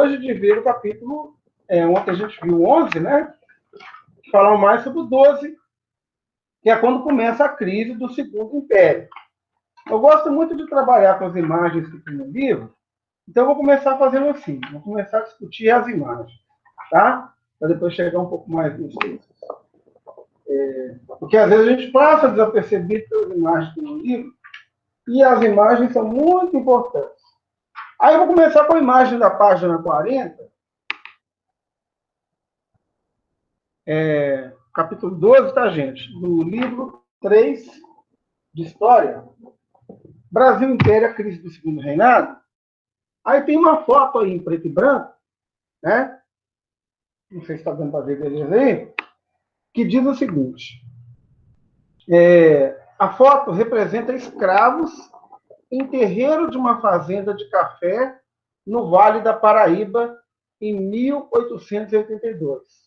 hoje de ver o capítulo, ontem a gente viu 11, né? Falar mais sobre o 12, que é quando começa a crise do Segundo Império. Eu gosto muito de trabalhar com as imagens que tem no livro, então eu vou começar fazendo assim, vou começar a discutir as imagens, tá? Para depois chegar um pouco mais nos textos. Porque às vezes a gente passa desapercebido pelas imagens que tem no livro, e as imagens são muito importantes. Aí eu vou começar com a imagem da página 40, capítulo 12, tá, gente? Do livro 3 de História, Brasil Império, a crise do Segundo Reinado. Aí tem uma foto aí em preto e branco, né? Não sei se está dando para ver beleza aí, que diz o seguinte: a foto representa escravos em terreiro de uma fazenda de café no Vale da Paraíba, em 1882.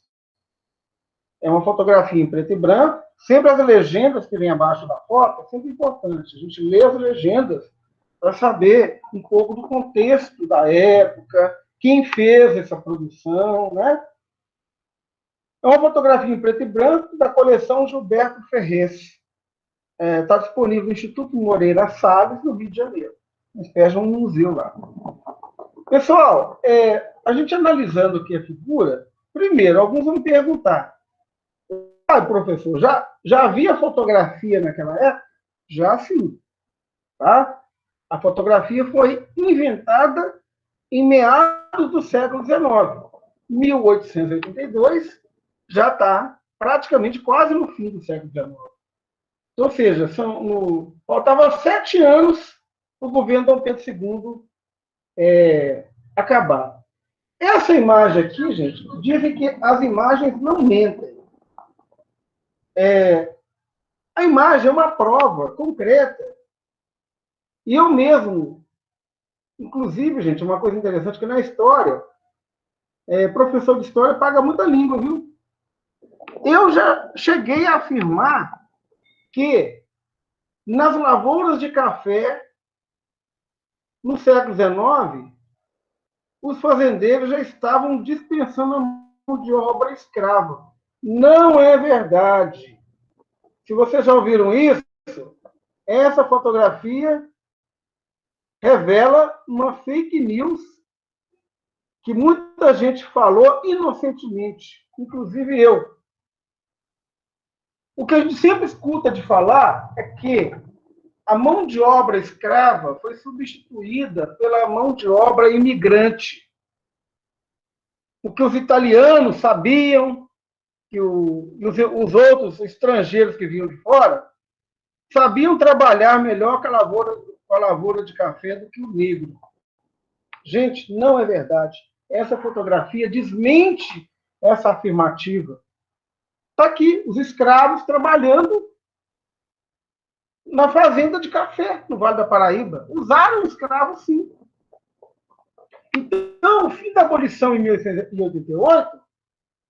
É uma fotografia em preto e branco. Sempre as legendas que vêm abaixo da foto é sempre importante. A gente lê as legendas para saber um pouco do contexto da época, quem fez essa produção, né? É uma fotografia em preto e branco da coleção Gilberto Ferrez. Está disponível no Instituto Moreira Salles, no Rio de Janeiro. Uma espécie de um museu lá. Pessoal, a gente analisando aqui a figura, primeiro, alguns vão me perguntar: professor, já havia fotografia naquela época? Já sim. Tá? A fotografia foi inventada em meados do século XIX. 1882 já está praticamente quase no fim do século XIX. Ou seja, faltava 7 anos para o governo Dom Pedro II acabar. Essa imagem aqui, gente, dizem que as imagens não mentem. A imagem é uma prova concreta. E eu mesmo, inclusive, gente, uma coisa interessante que na história, professor de história paga muita língua, viu? Eu já cheguei a afirmar que nas lavouras de café, no século XIX, os fazendeiros já estavam dispensando a mão de obra escrava. Não é verdade. Se vocês já ouviram isso, essa fotografia revela uma fake news que muita gente falou inocentemente, inclusive eu. O que a gente sempre escuta de falar é que a mão de obra escrava foi substituída pela mão de obra imigrante. Porque os italianos sabiam que os outros estrangeiros que vinham de fora sabiam trabalhar melhor com a lavoura de café do que o negro. Gente, não é verdade. Essa fotografia desmente essa afirmativa. Está aqui, os escravos trabalhando na fazenda de café, no Vale da Paraíba. Usaram escravos, sim. Então, o fim da abolição em 1888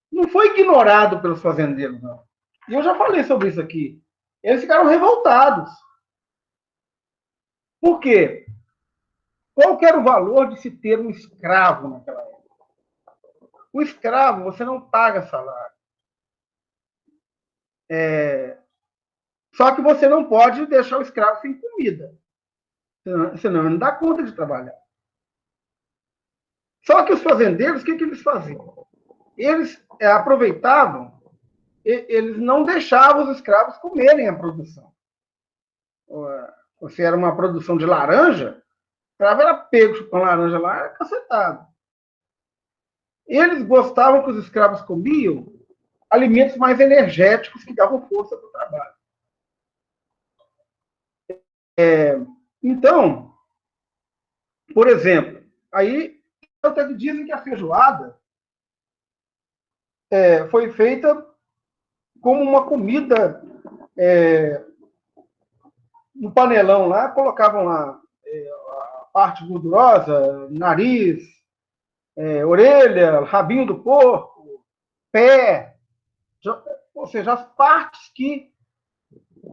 não foi ignorado pelos fazendeiros, não. E eu já falei sobre isso aqui. Eles ficaram revoltados. Por quê? Qual que era o valor de se ter um escravo naquela época? O escravo, você não paga salário. Só que você não pode deixar o escravo sem comida. Senão ele não dá conta de trabalhar. Só que os fazendeiros, o que eles faziam? Eles aproveitavam, eles não deixavam os escravos comerem a produção. Se era uma produção de laranja, o escravo era pego chupando laranja lá, era cacetado. Eles gostavam que os escravos comiam alimentos mais energéticos que davam força para o trabalho. Então, por exemplo, aí até dizem que a feijoada foi feita como uma comida no panelão lá, colocavam lá a parte gordurosa, nariz, orelha, rabinho do porco, pé, ou seja, as partes que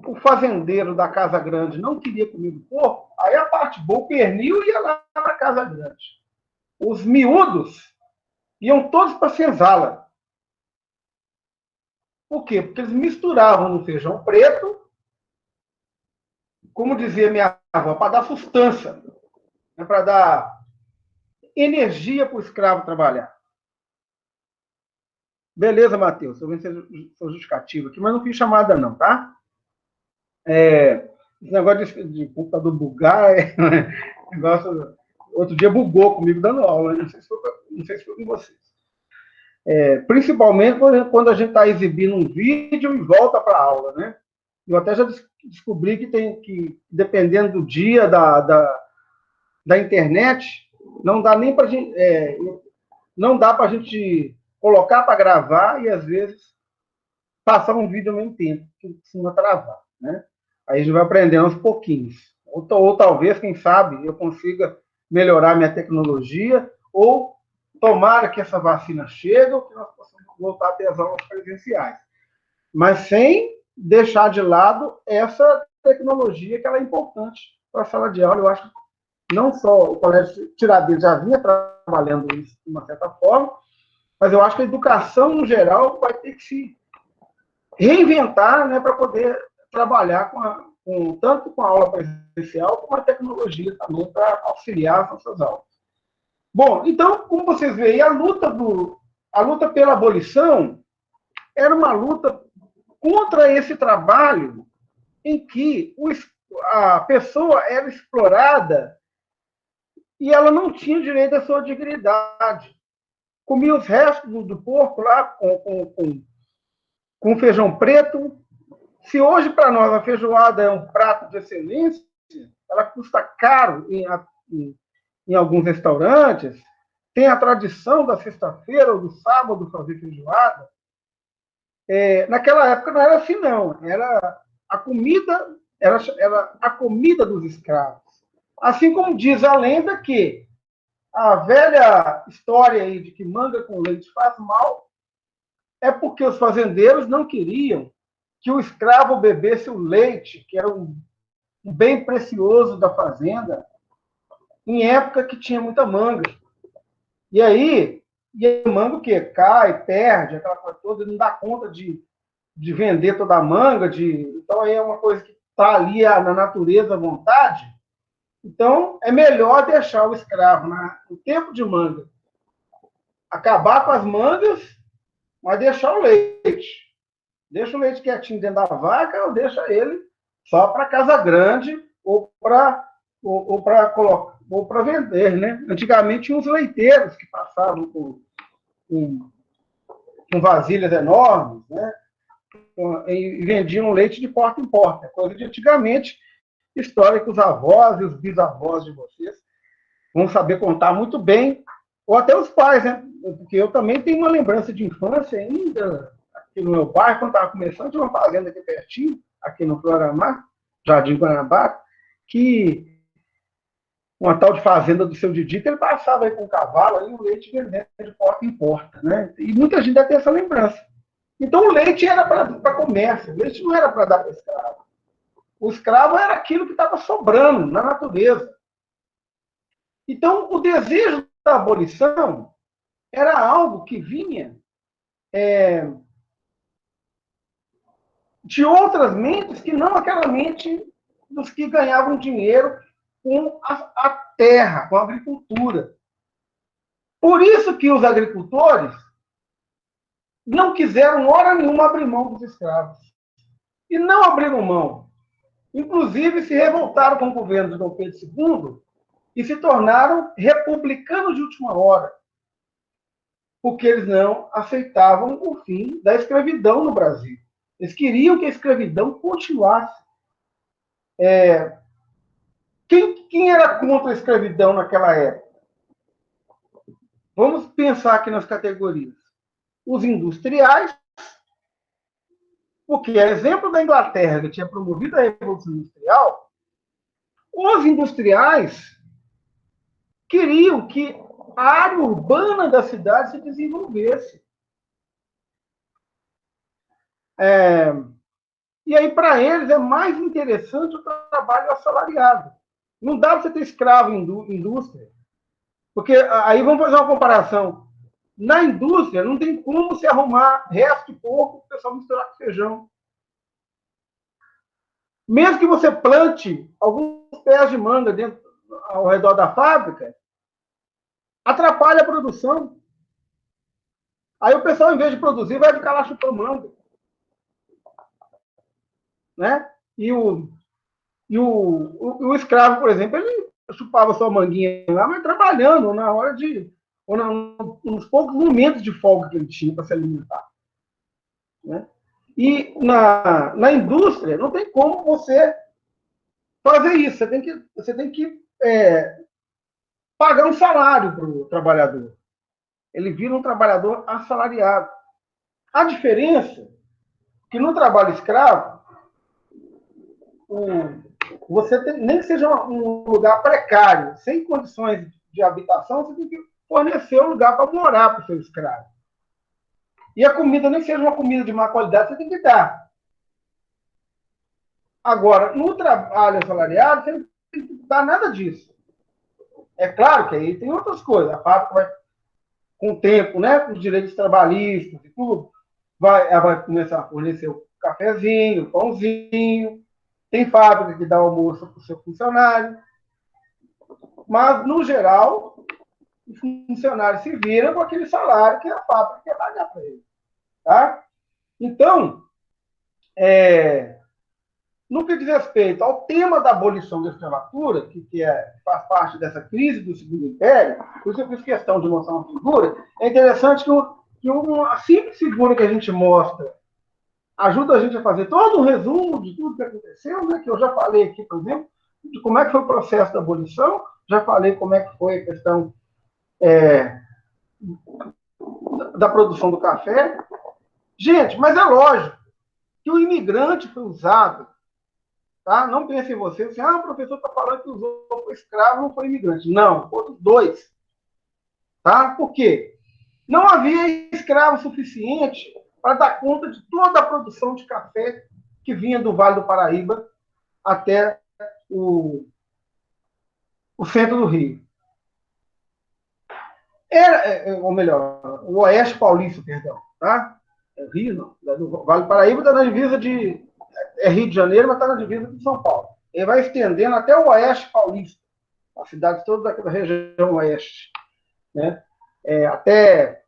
o fazendeiro da Casa Grande não queria comer do porco, aí a parte boa, o pernil, ia lá na Casa Grande. os miúdos iam todos para a senzala. Por quê? Porque eles misturavam no feijão preto, como dizia minha avó, para dar sustância, né, para dar energia para o escravo trabalhar. Beleza, Matheus, estou vendo sua justificativa aqui, mas não fiz chamada não, tá? Esse negócio de computador bugar negócio. Outro dia bugou comigo dando aula, né? Não sei se foi com vocês. Principalmente quando a gente está exibindo um vídeo e volta para a aula, né? Eu até já descobri que tem que, dependendo do dia da internet, não dá nem para gente, não dá para a gente colocar para gravar e às vezes passar um vídeo ao mesmo tempo, que costuma travar, né? Aí a gente vai aprendendo aos pouquinhos. Ou talvez, quem sabe, eu consiga melhorar minha tecnologia, ou tomara que essa vacina chegue, ou que nós possamos voltar a ter as aulas presenciais. Mas sem deixar de lado essa tecnologia que ela é importante para a sala de aula. Eu acho que não só o Colégio Tiradentes já vinha trabalhando isso de uma certa forma, mas eu acho que a educação, no geral, vai ter que se reinventar, né, para poder trabalhar tanto com a aula presencial como a tecnologia também para auxiliar as nossas aulas. Bom, então, como vocês veem, a luta pela abolição era uma luta contra esse trabalho em que a pessoa era explorada e ela não tinha direito à sua dignidade. Comia os restos do porco lá com feijão preto. Se hoje para nós a feijoada é um prato de excelência, ela custa caro em alguns restaurantes, tem a tradição da sexta-feira ou do sábado fazer feijoada. Naquela época não era assim, não. Era a comida, era a comida dos escravos. Assim como diz a lenda que a velha história aí de que manga com leite faz mal é porque os fazendeiros não queriam que o escravo bebesse o leite, que era um bem precioso da fazenda, em época que tinha muita manga. E aí, a manga o quê? Cai, perde, aquela coisa toda, não dá conta de vender toda a manga, então aí é uma coisa que está ali na natureza à vontade. Então, é melhor deixar o escravo no tempo de manga, acabar com as mangas, mas deixar o leite. Deixa o leite quietinho dentro da vaca ou deixa ele só para casa grande ou para vender, né? Antigamente tinha uns leiteiros que passavam com vasilhas enormes, né? E vendiam leite de porta em porta, coisa de antigamente, história que os avós e os bisavós de vocês vão saber contar muito bem, ou até os pais, né? Porque eu também tenho uma lembrança de infância ainda, aqui no meu bairro, quando estava começando, tinha uma fazenda aqui pertinho, aqui no Floramar, Jardim Guanabara, que uma tal de fazenda do seu Didi, que ele passava aí com o cavalo, aí, o leite vendendo de porta em porta, né? E muita gente deve ter essa lembrança. Então o leite era para comércio, o leite não era para dar para o escravo. O escravo era aquilo que estava sobrando na natureza. Então o desejo da abolição era algo que vinha de outras mentes que não aquela mente dos que ganhavam dinheiro com a terra, com a agricultura. Por isso que os agricultores não quiseram, hora nenhuma, abrir mão dos escravos. E não abriram mão. Inclusive, se revoltaram com o governo de Dom Pedro II e se tornaram republicanos de última hora, porque eles não aceitavam o fim da escravidão no Brasil. Eles queriam que a escravidão continuasse. Quem era contra a escravidão naquela época? Vamos pensar aqui nas categorias. Os industriais, porque é exemplo da Inglaterra, que tinha promovido a Revolução Industrial, os industriais queriam que a área urbana da cidade se desenvolvesse. E aí, para eles, é mais interessante o trabalho assalariado. Não dá para você ter escravo em indústria. Porque aí vamos fazer uma comparação. Na indústria, não tem como se arrumar resto de porco para o pessoal misturar com feijão. Mesmo que você plante alguns pés de manga dentro, ao redor da fábrica, atrapalha a produção. Aí o pessoal, em vez de produzir, vai ficar lá chupando manga. Né? E o escravo, por exemplo, ele chupava sua manguinha lá, mas trabalhando na hora de. Ou nos poucos momentos de folga que ele tinha para se alimentar. Né? E na indústria, não tem como você fazer isso. Você tem que pagar um salário para o trabalhador. Ele vira um trabalhador assalariado. A diferença é que no trabalho escravo, você tem, nem que seja um lugar precário, sem condições de habitação, você tem que fornecer um lugar para morar para o seu escravo. E a comida, nem que seja uma comida de má qualidade, você tem que dar. Agora, no trabalho assalariado, você não tem que dar nada disso. É claro que aí tem outras coisas. A fábrica vai, com o tempo, né, com os direitos trabalhistas e tudo, ela vai começar a fornecer o cafezinho, o pãozinho. Tem fábrica que dá almoço para o seu funcionário. Mas, no geral, os funcionários se viram com aquele salário que a fábrica quer pagar para ele. Tá? Então, no que diz respeito ao tema da abolição da escravatura, faz parte dessa crise do Segundo Império, por isso eu fiz questão de mostrar uma figura, é interessante que uma simples figura que a gente mostra ajuda a gente a fazer todo um resumo de tudo que aconteceu, né, que eu já falei aqui, por exemplo, de como é que foi o processo da abolição, já falei como é que foi a questão da produção do café. Gente, mas é lógico que o imigrante foi usado. Tá? Não pense em você assim, o professor está falando que usou o escravo, não foi imigrante. Não, foram os dois. Tá? Por quê? Não havia escravo suficiente para dar conta de toda a produção de café que vinha do Vale do Paraíba até o centro do Rio. Ou melhor, o Oeste Paulista, perdão. Tá? Rio, não. Do Vale do Paraíba está na divisa de. É Rio de Janeiro, mas está na divisa de São Paulo. Ele vai estendendo até o Oeste Paulista, a cidade toda daquela região oeste. Né? Até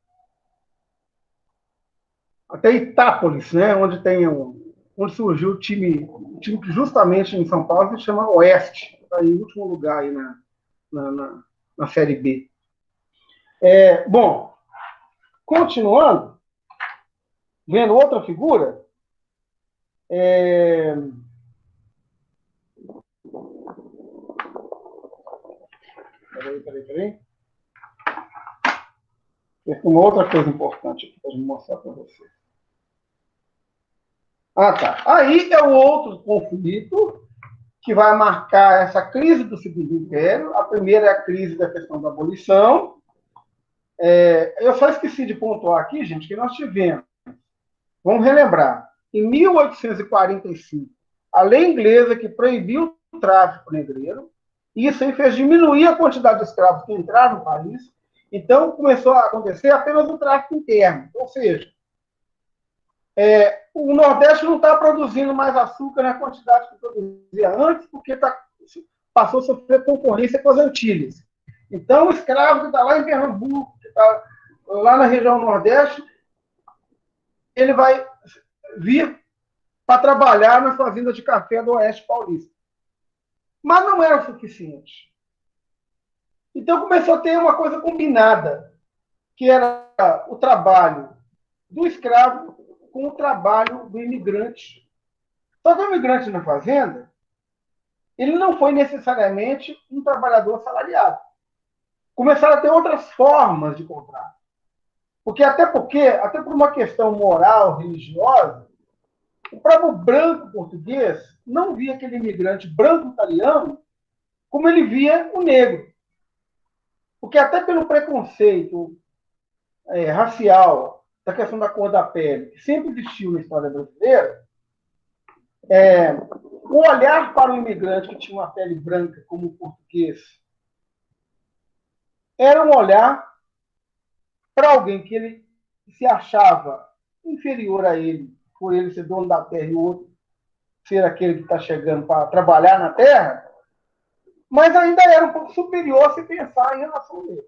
Itápolis, né? Onde surgiu o time que justamente em São Paulo se chama Oeste, está em último lugar aí na Série B. Bom, continuando, vendo outra figura, Peraí. Tem uma outra coisa importante aqui para mostrar para vocês. Tá. Aí é o outro conflito que vai marcar essa crise do Segundo Império. A primeira é a crise da questão da abolição. Eu só esqueci de pontuar aqui, gente, que nós tivemos, vamos relembrar, em 1845, a lei inglesa que proibiu o tráfico negreiro, isso aí fez diminuir a quantidade de escravos que entraram no país, então começou a acontecer apenas o tráfico interno, ou seja, o Nordeste não está produzindo mais açúcar na quantidade que produzia antes, porque passou a sofrer concorrência com as Antilhas. Então, o escravo que está lá em Pernambuco, que está lá na região Nordeste, ele vai vir para trabalhar nas fazendas de café do Oeste Paulista. Mas não era o suficiente. Então, começou a ter uma coisa combinada, que era o trabalho do escravo com o trabalho do imigrante. Só que o imigrante na fazenda, ele não foi necessariamente um trabalhador assalariado. Começaram a ter outras formas de contrato. Até por uma questão moral, religiosa, o próprio branco português não via aquele imigrante branco italiano como ele via o negro. Porque até pelo preconceito racial, da questão da cor da pele, que sempre existiu na história brasileira, o olhar para o imigrante que tinha uma pele branca, como o português, era um olhar para alguém que ele se achava inferior a ele, por ele ser dono da terra e o outro ser aquele que está chegando para trabalhar na terra, mas ainda era um pouco superior se pensar em relação a ele.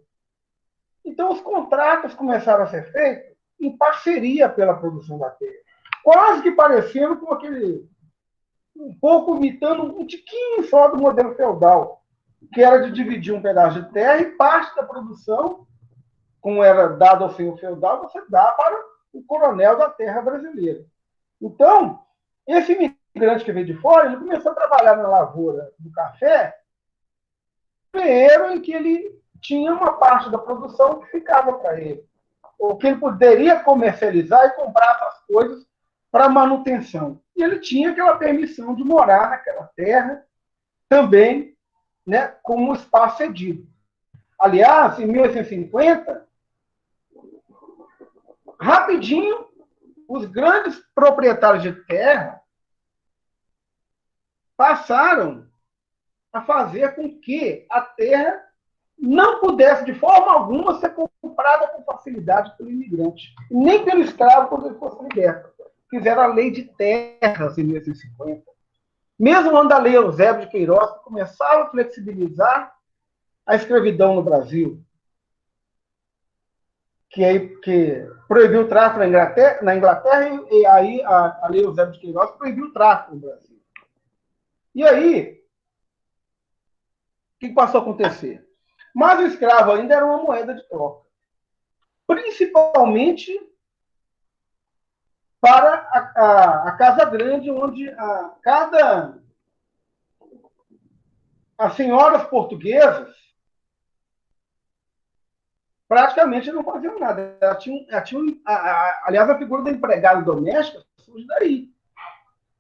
Então, os contratos começaram a ser feitos em parceria pela produção da terra, quase que parecendo com aquele, um pouco imitando um tiquinho só do modelo feudal, que era de dividir um pedaço de terra e parte da produção, como era dado ao senhor feudal, você dá para o coronel da terra brasileira. Então, esse imigrante que veio de fora, ele começou a trabalhar na lavoura do café, primeiro em que ele tinha uma parte da produção que ficava para ele, ou que ele poderia comercializar e comprar essas coisas para manutenção. E ele tinha aquela permissão de morar naquela terra também, né, como um espaço cedido. Aliás, em 1850, rapidinho, os grandes proprietários de terra passaram a fazer com que a terra não pudesse, de forma alguma, ser comprada com facilidade pelo imigrante, nem pelo escravo quando ele fosse liberto. Fizeram a lei de terras em 1850. Mesmo quando a lei Eusébio de Queiroz começava a flexibilizar a escravidão no Brasil, que proibiu o tráfico na Inglaterra e aí a lei Eusébio de Queiroz proibiu o tráfico no Brasil. E aí, o que passou a acontecer? Mas o escravo ainda era uma moeda de troca. Principalmente para a Casa Grande, onde as senhoras portuguesas praticamente não faziam nada. Aliás, a figura da empregada doméstica surge daí.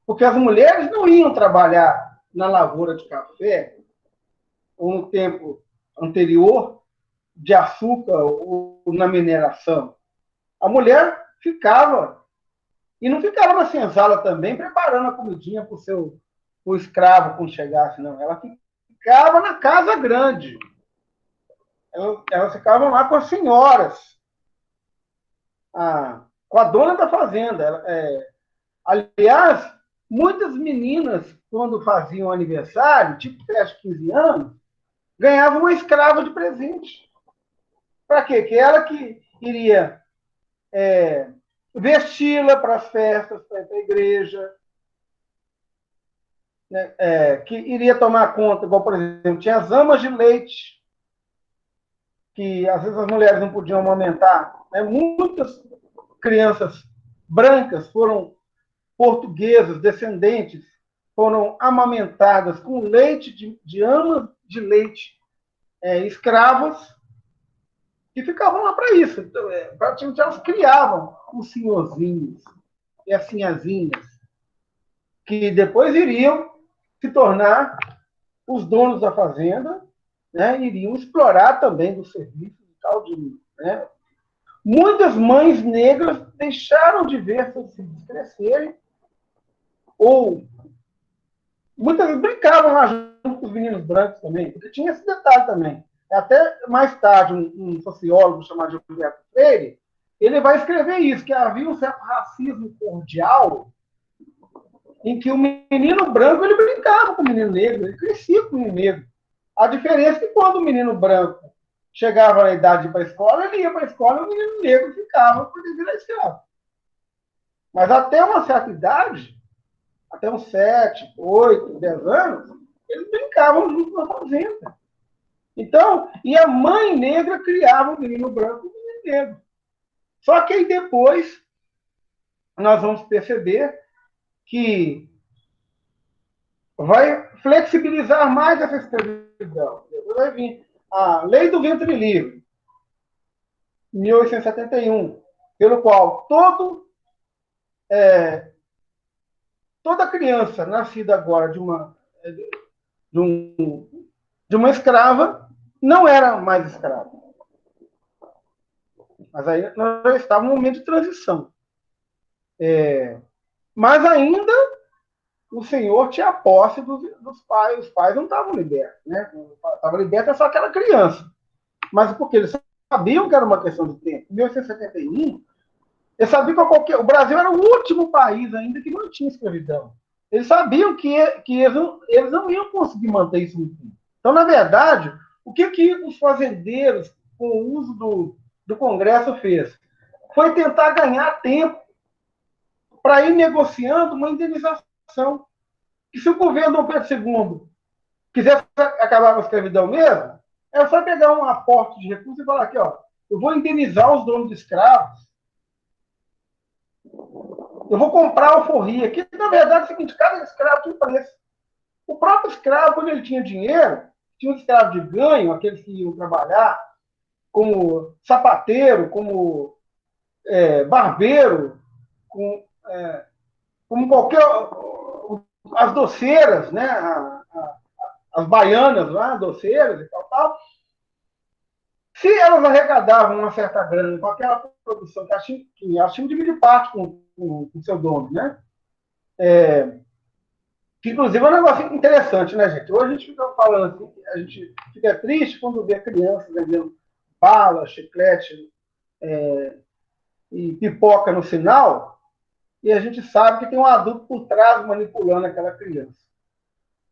Porque as mulheres não iam trabalhar na lavoura de café ou no tempo anterior de açúcar ou na mineração. A mulher ficava, e não ficava na senzala também preparando a comidinha para o escravo quando chegasse, não. Ela ficava na casa grande. Elas ficavam lá com as senhoras, com a dona da fazenda. Aliás, muitas meninas, quando faziam aniversário, tipo festa de 15 anos, ganhavam uma escrava de presente. Para quê? Que ela que iria vesti-la para as festas, para ir para a igreja, né? Que iria tomar conta, igual, por exemplo, tinha as amas de leite, que às vezes as mulheres não podiam amamentar. Né? Muitas crianças brancas foram portuguesas, descendentes, foram amamentadas com leite de amas de leite, escravas, que ficavam lá para isso. Então, praticamente elas criavam os senhorzinhos e as sinhazinhas, que depois iriam se tornar os donos da fazenda, né, iriam explorar também do serviço e tal né. Muitas mães negras deixaram de ver seus filhos crescerem, ou muitas brincavam lá junto com os meninos brancos também, porque tinha esse detalhe também. Até mais tarde, um sociólogo chamado Gilberto Freire, ele vai escrever isso, que havia um certo racismo cordial em que o menino branco ele brincava com o menino negro, ele crescia com o menino negro. A diferença é que quando o menino branco chegava na idade de ir para a escola, ele ia para a escola e o menino negro ficava por virar escravo. Mas até uma certa idade, até uns 7, 8, 10 anos, eles brincavam junto na fazenda. Então, e a mãe negra criava o menino branco e o menino negro. Só que aí depois nós vamos perceber que vai flexibilizar mais essa escravidão. Depois vai vir a Lei do Ventre Livre, 1871, pelo qual toda criança nascida agora de uma escrava não era mais escrava. Mas aí nós já estávamos no momento de transição. Mas ainda o senhor tinha a posse dos pais. Os pais não estavam libertos. Né? Estava liberta só aquela criança. Mas porque eles sabiam que era uma questão de tempo. Em 1871, eles sabiam que o Brasil era o último país ainda que não tinha escravidão. Eles sabiam que eles não iam conseguir manter isso no fim. Então, na verdade, o que os fazendeiros, com o uso do Congresso, fez? Foi tentar ganhar tempo para ir negociando uma indenização. E se o governo Dom Pedro II quisesse acabar com a escravidão mesmo, é só pegar um aporte de recursos e falar aqui, ó, eu vou indenizar os donos de escravos, eu vou comprar alforria, que na verdade é o seguinte, cada escravo tinha um preço. O próprio escravo, quando ele tinha dinheiro, tinha um escravo de ganho, aqueles que iam trabalhar como sapateiro, como barbeiro, como qualquer. As doceiras, né? As baianas lá, doceiras e tal. Se elas arrecadavam uma certa grana com aquela produção que elas tinham de dividir parte com o seu dono, né? Que, inclusive, é um negócio interessante, né, gente? Hoje a gente fica falando assim, a gente fica triste quando vê crianças vendendo bala, chiclete e pipoca no sinal, e a gente sabe que tem um adulto por trás manipulando aquela criança.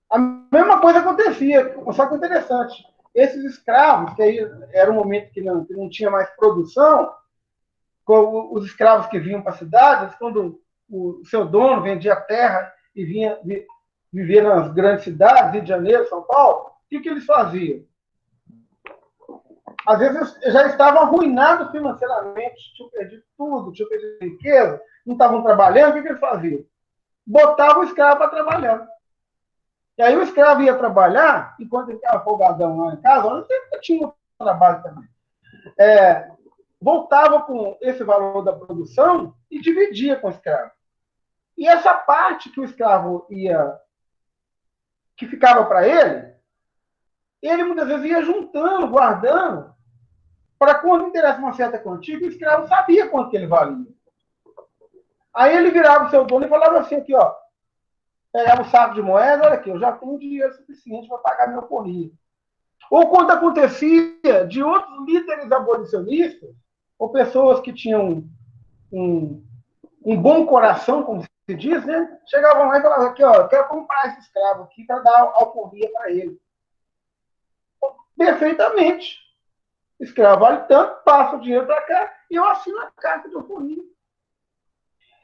A mesma coisa acontecia, só que interessante. Esses escravos, que aí era um momento que não tinha mais produção, os escravos que vinham para a cidade, quando o seu dono vendia terra e vinha viver nas grandes cidades, Rio de Janeiro, São Paulo, o que eles faziam? Às vezes já estavam arruinados financeiramente, tinham perdido tudo, tinham perdido riqueza, não estavam trabalhando, o que eles faziam? Botavam o escravo para trabalhar. E aí o escravo ia trabalhar, enquanto ele estava folgadão lá em casa, ele sempre tinha trabalho também. Voltava com esse valor da produção e dividia com o escravo. E essa parte que o escravo que ficava para ele muitas vezes ia juntando, guardando, para quando interessa uma certa quantia, o escravo sabia quanto que ele valia. Aí ele virava o seu dono e falava assim, aqui, ó, pegava o saco de moeda, olha aqui, eu já tenho dinheiro suficiente para pagar meu correio. Ou quando acontecia de outros líderes abolicionistas, ou pessoas que tinham um bom coração, como se diz, né? Chegavam lá e falavam aqui, ó, eu quero comprar esse escravo aqui para dar alforria para ele. Perfeitamente. Escravo vale tanto, passa o dinheiro para cá e eu assino a carta de alforria.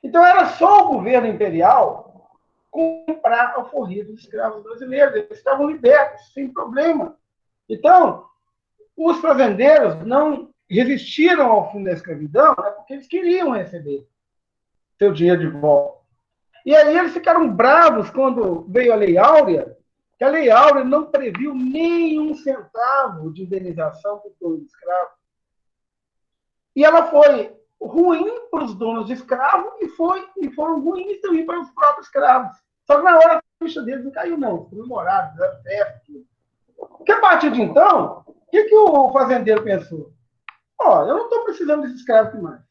Então era só o governo imperial comprar a alforria dos escravos brasileiros. Eles estavam libertos, sem problema. Então, os fazendeiros não resistiram ao fim da escravidão porque eles queriam receber seu dinheiro de volta. E aí eles ficaram bravos quando veio a Lei Áurea, que a Lei Áurea não previu nenhum centavo de indenização por dono de escravo. E ela foi ruim para os donos de escravo e foram ruins também para os próprios escravos. Só que na hora a ficha deles não caiu, não. Comemoraram, fizeram festa. Porque a partir de então, o que o fazendeiro pensou? Ó, eu não estou precisando desse escravo aqui mais.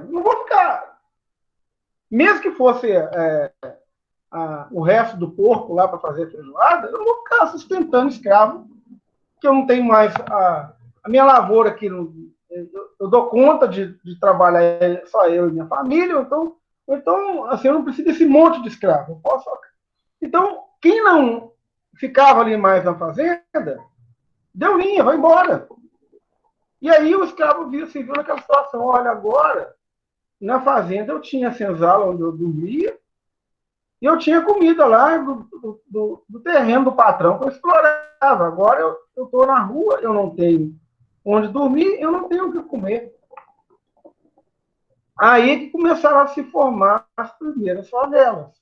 Não vou ficar. Mesmo que fosse o resto do porco lá para fazer feijoada, eu não vou ficar sustentando escravo, que eu não tenho mais a minha lavoura aqui. Eu dou conta de trabalhar só eu e minha família, então assim, eu não preciso desse monte de escravo. Eu posso. Então, quem não ficava ali mais na fazenda, deu linha, vai embora. E aí o escravo se viu naquela situação. Olha, agora, na fazenda eu tinha senzala onde eu dormia, e eu tinha comida lá do terreno do patrão que eu explorava. Agora eu estou na rua, eu não tenho onde dormir, eu não tenho o que comer. Aí que começaram a se formar as primeiras favelas,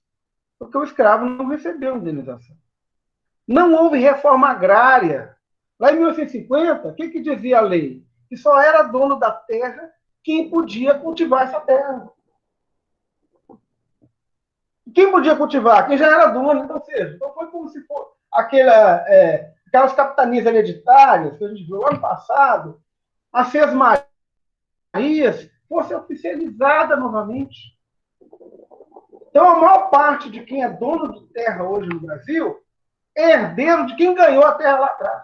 porque o escravo não recebeu indenização. Não houve reforma agrária. Lá em 1850, o que dizia a lei? Que só era dono da terra quem podia cultivar essa terra. Quem podia cultivar? Quem já era dono. Então, então foi como se fosse aquelas capitanias hereditárias que a gente viu ano passado, a Sesmarias, fosse oficializada novamente. Então, a maior parte de quem é dono de terra hoje no Brasil herdeiro de quem ganhou a terra lá atrás.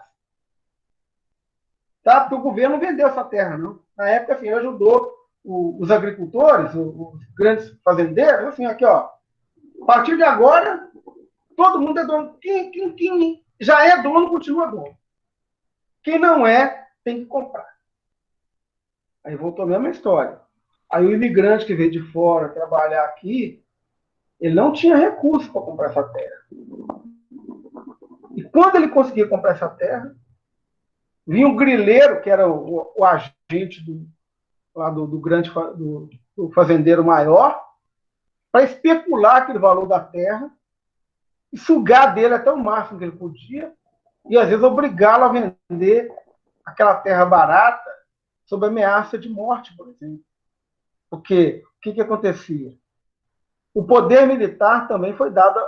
Tá? Porque o governo não vendeu essa terra, não. Na época, assim, ajudou os agricultores, os grandes fazendeiros, assim, aqui, ó, a partir de agora, todo mundo é dono. Quem já é dono, continua dono. Quem não é, tem que comprar. Aí voltou a mesma história. Aí o imigrante que veio de fora trabalhar aqui, ele não tinha recurso para comprar essa terra. E quando ele conseguia comprar essa terra, vinha o grileiro, que era o agente do grande do fazendeiro maior, para especular aquele valor da terra e sugar dele até o máximo que ele podia, e às vezes obrigá-lo a vender aquela terra barata sob ameaça de morte, por exemplo. Porque o que acontecia? O poder militar também foi dado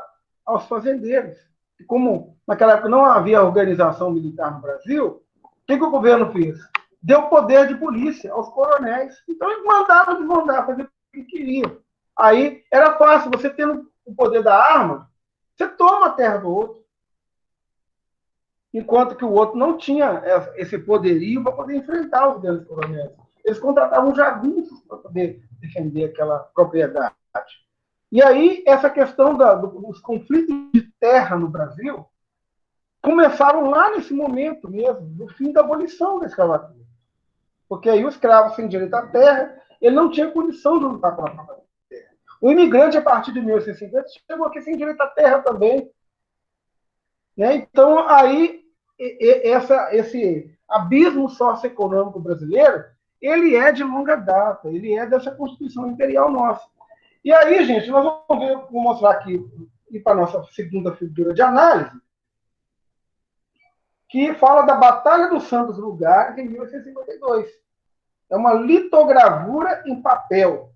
aos fazendeiros. E como naquela época não havia organização militar no Brasil, o que o governo fez? Deu poder de polícia aos coronéis. Então eles mandavam desmandar, fazer o que queriam. Aí era fácil, você tendo o poder da arma, você toma a terra do outro. Enquanto que o outro não tinha esse poderio para poder enfrentar os grandes coronéis. Eles contratavam jagunços para poder defender aquela propriedade. E aí, essa questão dos conflitos de terra no Brasil começaram lá nesse momento mesmo, do fim da abolição da escravatura. Porque aí o escravo sem direito à terra, ele não tinha condição de lutar pela própria terra. O imigrante, a partir de 1850, chegou aqui sem direito à terra também. Né? Então, aí, esse abismo socioeconômico brasileiro, ele é de longa data, ele é dessa Constituição Imperial nossa. E aí, gente, nós vou mostrar aqui, e para a nossa segunda figura de análise, que fala da Batalha dos Santos Lugares em 1852. É uma litogravura em papel.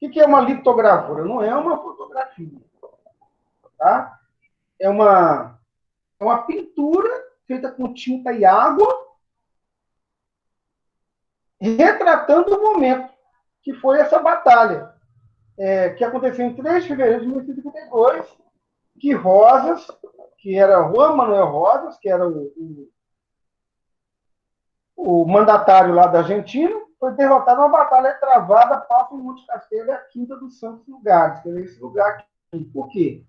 O que é uma litogravura? Não é uma fotografia. Tá? É uma pintura feita com tinta e água, retratando o momento que foi essa batalha, que aconteceu em 3 de fevereiro de 1852, que Rosas, que era Juan Manuel Rosas, que era o mandatário lá da Argentina, foi derrotado numa batalha travada Passo Monte Castelo e a Quinta dos Santos Lugares, que era esse lugar aqui. Por quê?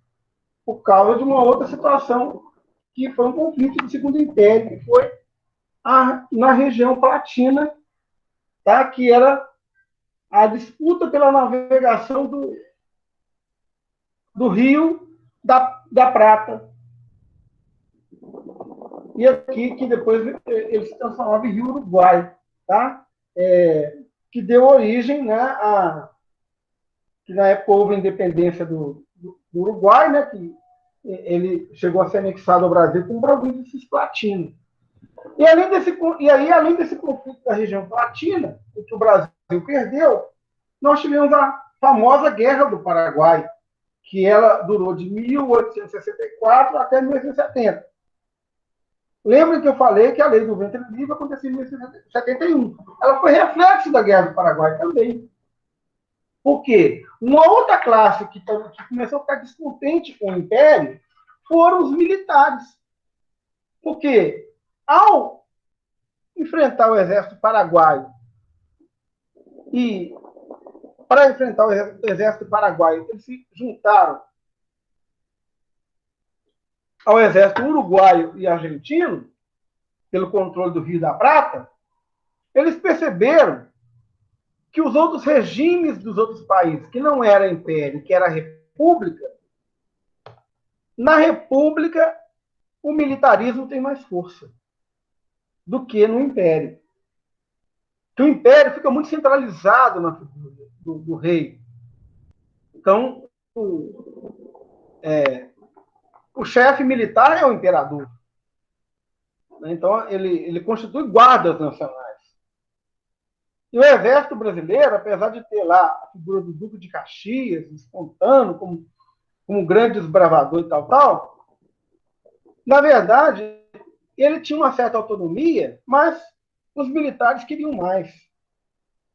Por causa de uma outra situação, que foi um conflito do Segundo Império, que foi na região Palatina, tá? Que era a disputa pela navegação do Rio da Prata. E aqui, que depois ele se transformava em Rio Uruguai, tá? Que deu origem, né, que na época houve a independência do Uruguai, né, que ele chegou a ser anexado ao Brasil com o província cisplatina. E além desse conflito da região platina, que o Brasil perdeu, nós tivemos a famosa Guerra do Paraguai, que ela durou de 1864 até 1870. Lembrem que eu falei que a lei do ventre livre aconteceu em 1871. Ela foi reflexo da Guerra do Paraguai também. Por quê? Uma outra classe que começou a ficar descontente com o Império foram os militares. Porque, ao enfrentar o exército paraguaio e para enfrentar o exército paraguaio, eles se juntaram ao exército uruguaio e argentino, pelo controle do Rio da Prata, eles perceberam que os outros regimes dos outros países, que não era império, que era república, na república o militarismo tem mais força do que no império. Que o império fica muito centralizado na figura do rei. Então, o chefe militar é o imperador. Então, ele constitui guardas nacionais. E o exército brasileiro, apesar de ter lá a figura do Duque de Caxias, espontâneo, como um grande desbravador e tal, na verdade, ele tinha uma certa autonomia, mas os militares queriam mais.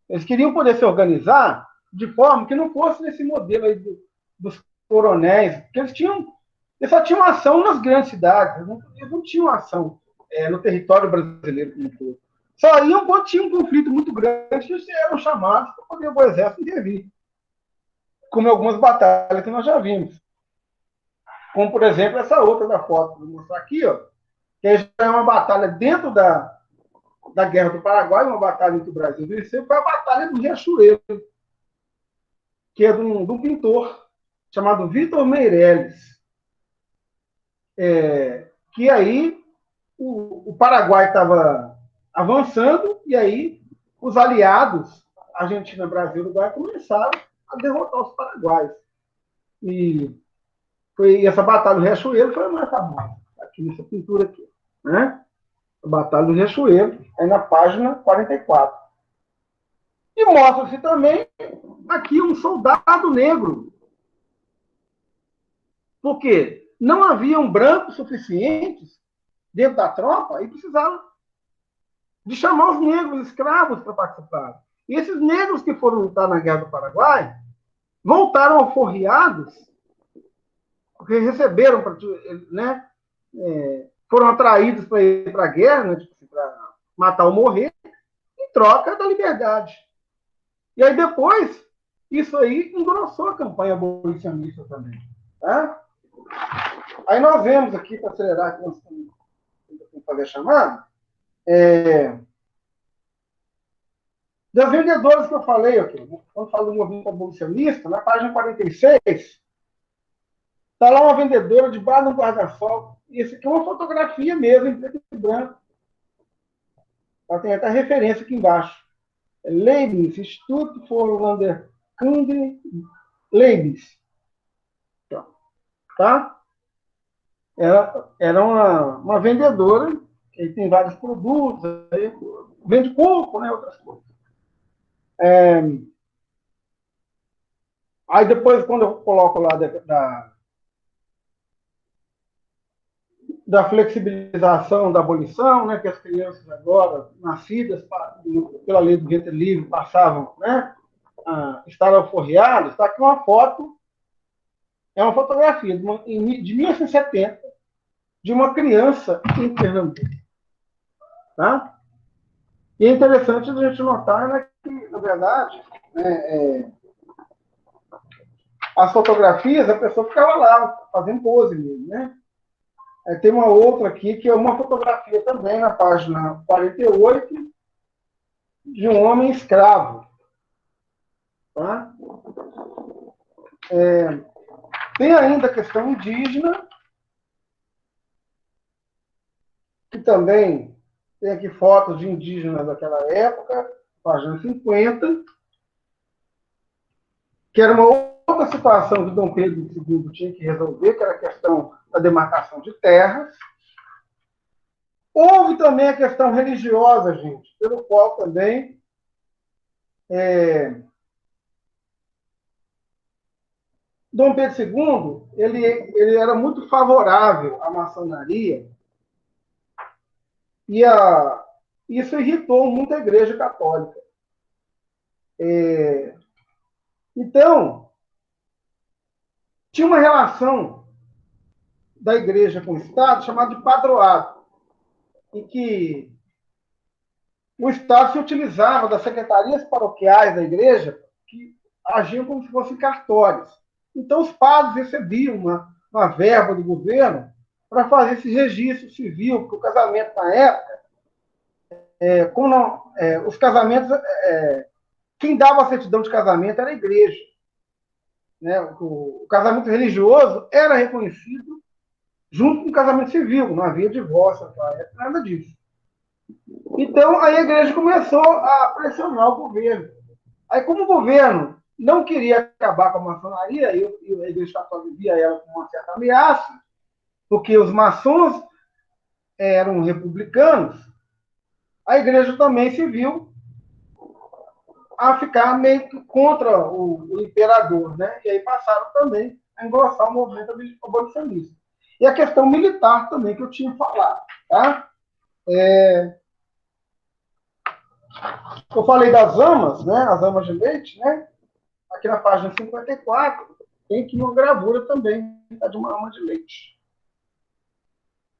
Eles queriam poder se organizar de forma que não fosse nesse modelo aí dos coronéis, porque eles tinham Eles só tinham ação nas grandes cidades, eles não tinham ação no território brasileiro como um todo. Só iam quando tinha um conflito muito grande, eles eram chamados para poder o exército intervir. Como algumas batalhas que nós já vimos. Como, por exemplo, essa outra da foto, vou mostrar aqui, ó, que já é uma batalha dentro da Guerra do Paraguai, uma batalha entre o Brasil e o venceu, foi a Batalha do Riachuelo, que é de um pintor chamado Vitor Meirelles. Que aí o Paraguai estava avançando e aí os aliados, Argentina, Brasil e Uruguai, começaram a derrotar os paraguaios. E essa batalha do Riachuelo foi a mais famosa, aqui nessa pintura aqui, né? A Batalha do Riachuelo, é na página 44. E mostra-se também aqui um soldado negro. Porque não haviam brancos suficientes dentro da tropa e precisaram de chamar os negros escravos para participar. E esses negros que foram lutar na Guerra do Paraguai voltaram alforriados, porque receberam, né, foram atraídos para ir para a guerra, né, tipo, para matar ou morrer, em troca da liberdade. E aí depois, isso aí engrossou a campanha abolicionista também. Tá? Aí nós vemos aqui, para acelerar, que nós temos que fazer a chamada, das vendedoras que eu falei aqui, quando falo do movimento abolicionista, na página 46, está lá uma vendedora debaixo do guarda-sol, e isso aqui é uma fotografia mesmo, em preto e branco. Ela tem até referência aqui embaixo. Leibniz, Instituto for Wunderkunde Leibniz. Tá? Ela era uma vendedora, que tem vários produtos, aí, vende coco, né, outras coisas. Aí depois, quando eu coloco lá da flexibilização da abolição, né, que as crianças agora, nascidas pela lei do ventre livre, passavam, né, a estar alforriadas, está aqui uma foto, é uma fotografia de 1970, de uma criança em Pernambuco. Tá? E é interessante a gente notar, né, que, na verdade, as fotografias, a pessoa ficava lá, fazendo pose mesmo, né? Tem uma outra aqui, que é uma fotografia também, na página 48, de um homem escravo. Tá? Tem ainda a questão indígena, que também tem aqui fotos de indígenas daquela época, página 50, que era uma outra situação que Dom Pedro II tinha que resolver, que era a questão da demarcação de terras. Houve também a questão religiosa, gente, pelo qual também Dom Pedro II ele era muito favorável à maçonaria e isso irritou muito a Igreja Católica. Então, tinha uma relação da Igreja com o Estado chamada de padroado, em que o Estado se utilizava das secretarias paroquiais da Igreja, que agiam como se fossem cartórios. Então, os padres recebiam uma verba do governo para fazer esse registro civil, porque o casamento na época, os casamentos, quem dava a certidão de casamento era a igreja. Né? O casamento religioso era reconhecido junto com o casamento civil, não havia divórcio naquela época, nada disso. Então, aí a igreja começou a pressionar o governo. Aí, como o governo não queria acabar com a maçonaria, e a igreja católica via ela como uma certa ameaça, porque os maçons eram republicanos, a igreja também se viu a ficar meio que contra o imperador, né? E aí passaram também a engrossar o movimento abolicionista. E a questão militar também, que eu tinha falado. Tá? Eu falei das amas, né? As amas de leite, né? Aqui na página 54, tem aqui uma gravura também, tá, de uma ama de leite.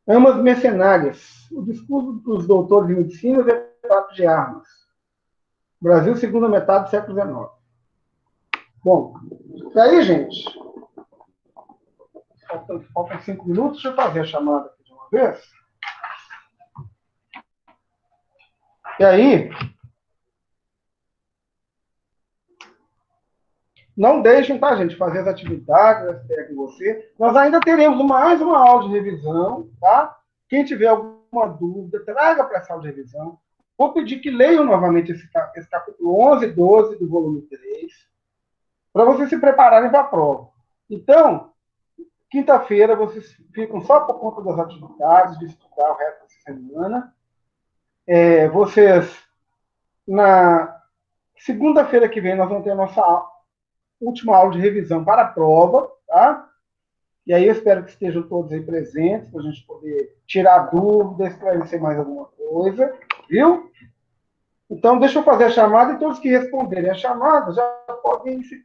Amas mercenárias. O discurso dos doutores em medicina é trato de armas. Brasil, segunda metade do século XIX. Bom, e aí, gente? Faltam 5 minutos. Deixa eu fazer a chamada aqui de uma vez. E aí, não deixem, tá, gente, fazer as atividades, com você. Nós ainda teremos mais uma aula de revisão, tá? Quem tiver alguma dúvida, traga para a sala de revisão. Vou pedir que leiam novamente esse capítulo 11 e 12 do volume 3, para vocês se prepararem para a prova. Então, quinta-feira, vocês ficam só por conta das atividades, de estudar o resto da semana. Vocês, na segunda-feira que vem, nós vamos ter a nossa última aula de revisão para a prova, tá? E aí eu espero que estejam todos aí presentes, para a gente poder tirar dúvidas, esclarecer mais alguma coisa, viu? Então, deixa eu fazer a chamada e todos que responderem a chamada já podem se